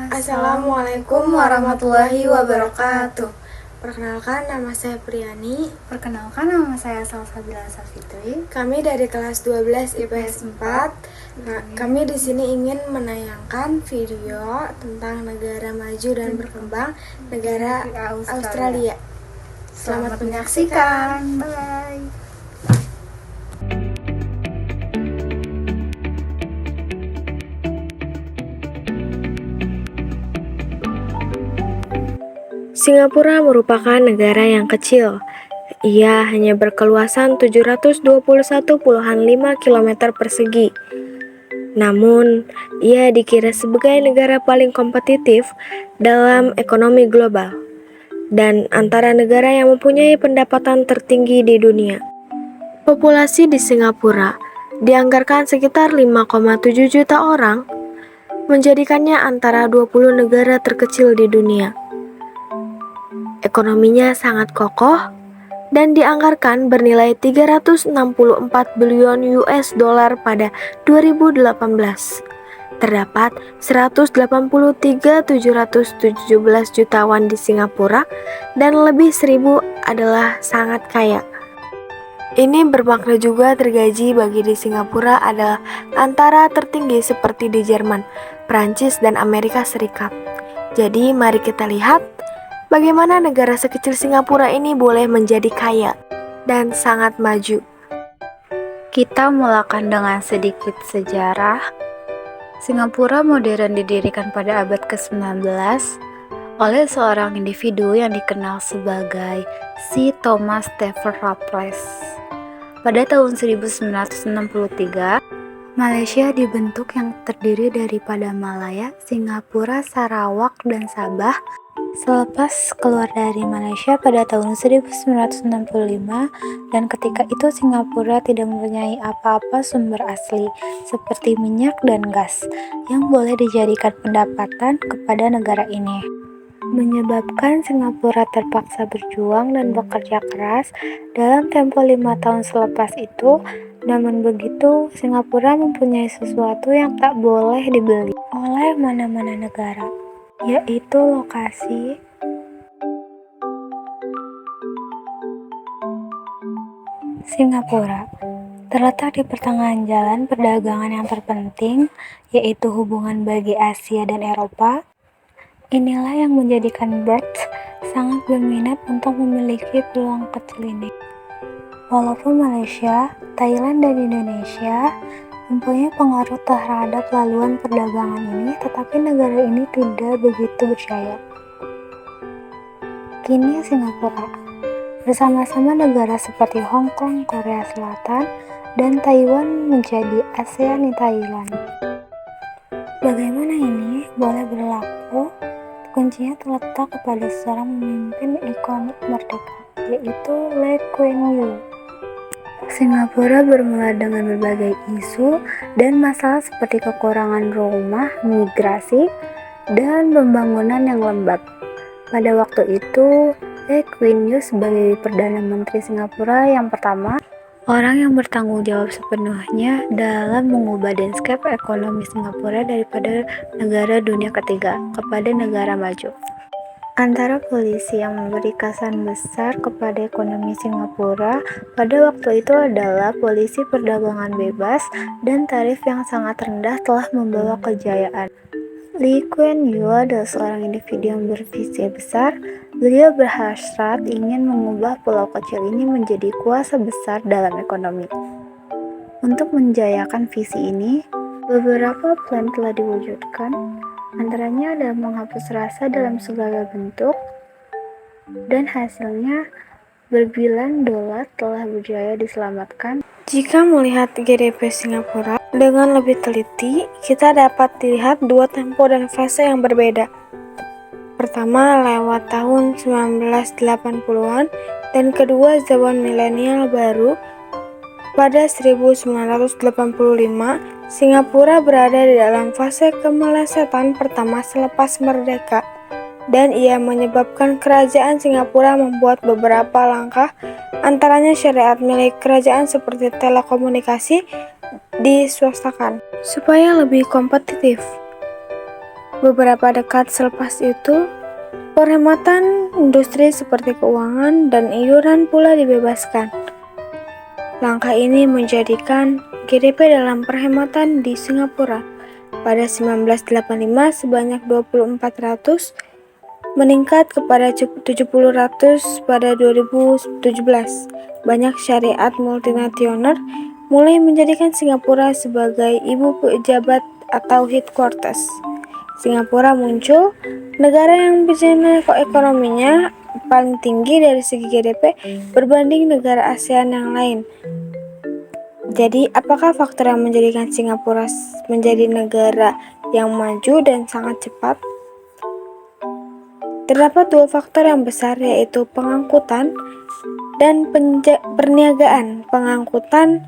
Assalamualaikum warahmatullahi wabarakatuh. Perkenalkan, nama saya Priyani. Perkenalkan, nama saya Salsabila Safitri. Kami dari kelas 12 IPS 4. Kami di sini ingin menayangkan video tentang negara maju dan berkembang, negara Australia. Selamat menyaksikan. Bye. Singapura merupakan negara yang kecil. Ia hanya berkeluasan 721,5 km persegi. Namun, ia dikira sebagai negara paling kompetitif dalam ekonomi global dan antara negara yang mempunyai pendapatan tertinggi di dunia. Populasi di Singapura dianggarkan sekitar 5,7 juta orang, menjadikannya antara 20 negara terkecil di dunia. Ekonominya sangat kokoh dan dianggarkan bernilai 364 billion US dollar pada 2018. Terdapat 183.717 jutawan di Singapura dan lebih 1.000 adalah sangat kaya. Ini bermakna juga tergaji bagi di Singapura adalah antara tertinggi seperti di Jerman, Prancis, dan Amerika Serikat. Jadi mari kita lihat bagaimana negara sekecil Singapura ini boleh menjadi kaya dan sangat maju. Kita mulakan dengan sedikit sejarah. Singapura modern didirikan pada abad ke-19 oleh seorang individu yang dikenal sebagai Sir Thomas Stafford Raffles. Pada tahun 1963, Malaysia dibentuk yang terdiri daripada Malaya, Singapura, Sarawak, dan Sabah. Selepas keluar dari Malaysia pada tahun 1965 dan ketika itu Singapura tidak mempunyai apa-apa sumber asli seperti minyak dan gas yang boleh dijadikan pendapatan kepada negara ini, menyebabkan Singapura terpaksa berjuang dan bekerja keras dalam tempo 5 tahun selepas itu. Namun begitu, Singapura mempunyai sesuatu yang tak boleh dibeli oleh mana-mana negara, yaitu lokasi. Singapura terletak di pertengahan jalan perdagangan yang terpenting, yaitu hubungan bagi Asia dan Eropa. Inilah yang menjadikan Bird sangat berminat untuk memiliki peluang kecil ini. Walaupun Malaysia, Thailand, dan Indonesia mempunyai pengaruh terhadap laluan perdagangan ini, tetapi negara ini tidak begitu berjaya. Kini Singapura bersama-sama negara seperti Hong Kong, Korea Selatan, dan Taiwan menjadi ASEAN Thailand. Bagaimana ini boleh berlaku? Kuncinya terletak kepada seorang pemimpin ikonik merdeka, yaitu Lee Kuan Yew. Singapura bermula dengan berbagai isu dan masalah seperti kekurangan rumah, migrasi, dan pembangunan yang lambat. Pada waktu itu, Lee Kuan Yew sebagai Perdana Menteri Singapura yang pertama, orang yang bertanggung jawab sepenuhnya dalam mengubah landscape ekonomi Singapura daripada negara dunia ketiga kepada negara maju. Antara polisi yang memberi kesan besar kepada ekonomi Singapura pada waktu itu adalah polisi perdagangan bebas dan tarif yang sangat rendah telah membawa kejayaan. Lee Kuan Yew adalah seorang individu yang bervisi besar. Beliau berhasrat ingin mengubah pulau kecil ini menjadi kuasa besar dalam ekonomi. Untuk menjayakan visi ini, beberapa plan telah diwujudkan. Antaranya adalah menghapus rasa dalam segala bentuk, dan hasilnya berbilion dolar telah berjaya diselamatkan. Jika melihat GDP Singapura dengan lebih teliti, kita dapat dilihat dua tempo dan fase yang berbeda. Pertama lewat tahun 1980-an dan kedua zaman milenial baru. Pada 1985, Singapura berada di dalam fase kemelesetan pertama selepas merdeka, dan ia menyebabkan kerajaan Singapura membuat beberapa langkah, antaranya syariat milik kerajaan seperti telekomunikasi diswastakan supaya lebih kompetitif. Beberapa dekade selepas itu, penghematan industri seperti keuangan dan iuran pula dibebaskan. Langkah ini menjadikan GDP dalam perkhematan di Singapura pada 1985 sebanyak 2400 meningkat kepada 7000 pada 2017. Banyak syariat multinasional mulai menjadikan Singapura sebagai ibu pejabat atau headquarters. Singapura muncul negara yang bencana ekonominya paling tinggi dari segi GDP berbanding negara ASEAN yang lain. Jadi, apakah faktor yang menjadikan Singapura menjadi negara yang maju dan sangat cepat? Terdapat dua faktor yang besar, yaitu pengangkutan dan perniagaan. Pengangkutan,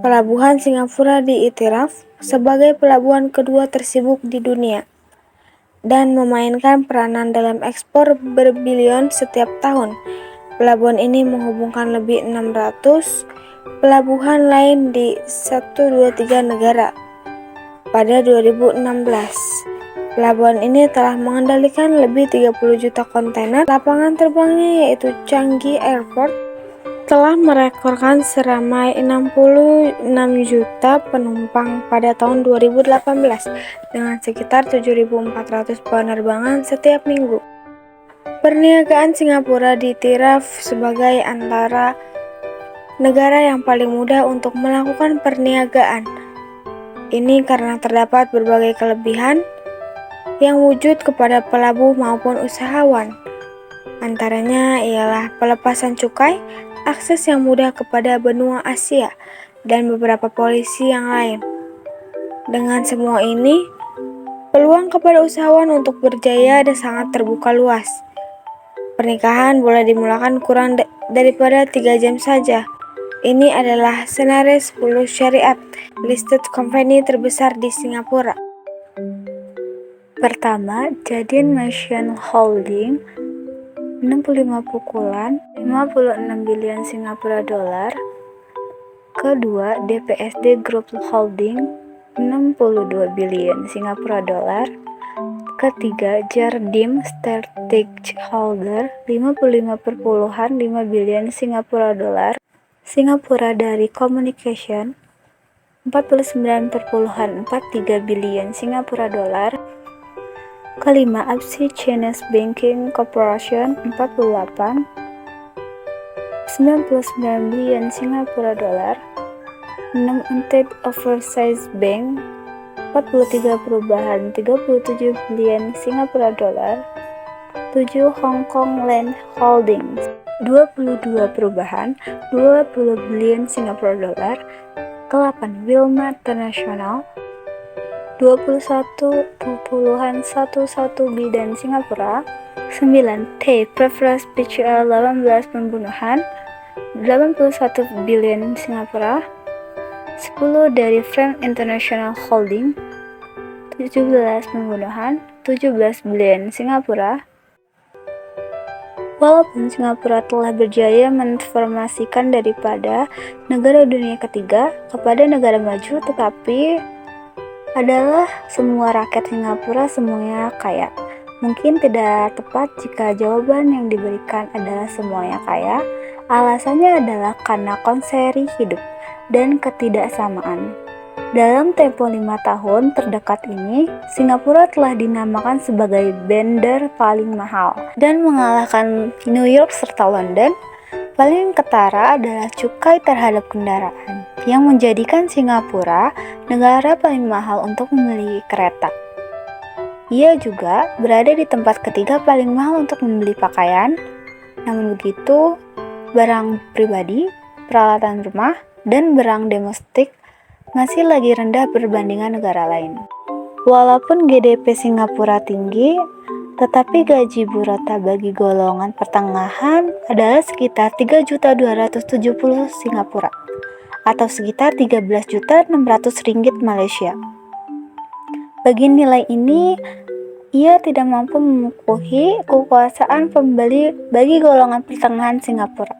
pelabuhan Singapura diiktiraf sebagai pelabuhan kedua tersibuk di dunia dan memainkan peranan dalam ekspor berbilion setiap tahun. Pelabuhan ini menghubungkan lebih 600 pelabuhan lain di 123 negara. Pada 2016, pelabuhan ini telah mengendalikan lebih 30 juta kontainer. Lapangan terbangnya, yaitu Changi Airport, telah merekorkan seramai 66 juta penumpang pada tahun 2018 dengan sekitar 7.400 penerbangan setiap minggu. Perniagaan Singapura diiktiraf sebagai antara negara yang paling mudah untuk melakukan perniagaan. Ini karena terdapat berbagai kelebihan yang wujud kepada pelabuh maupun usahawan. Antaranya ialah pelepasan cukai, akses yang mudah kepada benua Asia, dan beberapa polisi yang lain. Dengan semua ini, peluang kepada usahawan untuk berjaya dan sangat terbuka luas. Pernikahan boleh dimulakan kurang daripada 3 jam saja. Ini adalah senarai 10 syariat listed company terbesar di Singapura. Pertama, Jardine Matheson Holding 65 pukulan 56 bilion Singapura dolar. Kedua, DPSD Group Holding 62 bilion Singapura dolar. Ketiga, Jardine Strategic Holder 55,5 bilion Singapura dolar. Singapura dari Communication 49,43 bilion Singapura dolar. Kelima, Absi Chinese Banking Corporation 99 bilion Singapura dolar. 6, United Overseas Bank 37 bilion Singapura dolar. 7, Hong Kong Land Holdings 20 bilion Singapura dolar. 8, Wilmar International 21,11 bilion Singapura. 9, T Preference PCL 18 pembunuhan 81 bilion Singapura. 10, dari Frank International Holding 17 pembunuhan 17 bilion Singapura. Walaupun Singapura telah berjaya mentransformasikan daripada negara dunia ketiga kepada negara maju, tetapi adalah semua rakyat Singapura semuanya kaya. Mungkin tidak tepat jika jawaban yang diberikan adalah semuanya kaya. Alasannya adalah karena konseri hidup dan ketidaksamaan. Dalam tempo 5 tahun terdekat ini, Singapura telah dinamakan sebagai bandar paling mahal dan mengalahkan New York serta London. Paling ketara adalah cukai terhadap kendaraan, yang menjadikan Singapura negara paling mahal untuk membeli kereta. Ia juga berada di tempat ketiga paling mahal untuk membeli pakaian. Namun begitu, barang pribadi, peralatan rumah, dan barang domestik masih lagi rendah berbandingan negara lain. Walaupun GDP Singapura tinggi, tetapi gaji buruh bagi golongan pertengahan adalah sekitar 3.270 Singapura atau sekitar 13.600 ringgit Malaysia. Bagi nilai ini, ia tidak mampu memenuhi kekuasaan pembeli bagi golongan pertengahan Singapura.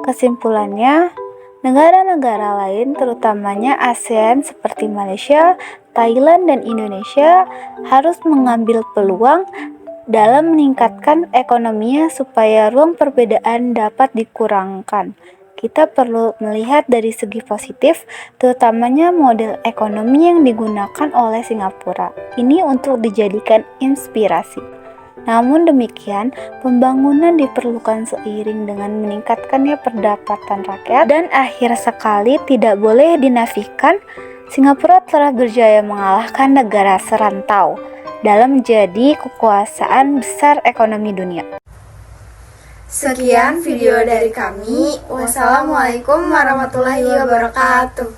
Kesimpulannya, Negara-negara lain, terutamanya ASEAN seperti Malaysia, Thailand, dan Indonesia, harus mengambil peluang dalam meningkatkan ekonominya supaya ruang perbedaan dapat dikurangkan. Kita perlu melihat dari segi positif, terutamanya model ekonomi yang digunakan oleh Singapura. Ini untuk dijadikan inspirasi. Namun demikian, pembangunan diperlukan seiring dengan meningkatkannya pendapatan rakyat, dan akhir sekali tidak boleh dinafikan, Singapura telah berjaya mengalahkan negara serantau dalam menjadi kekuasaan besar ekonomi dunia. Sekian video dari kami. Wassalamualaikum warahmatullahi wabarakatuh.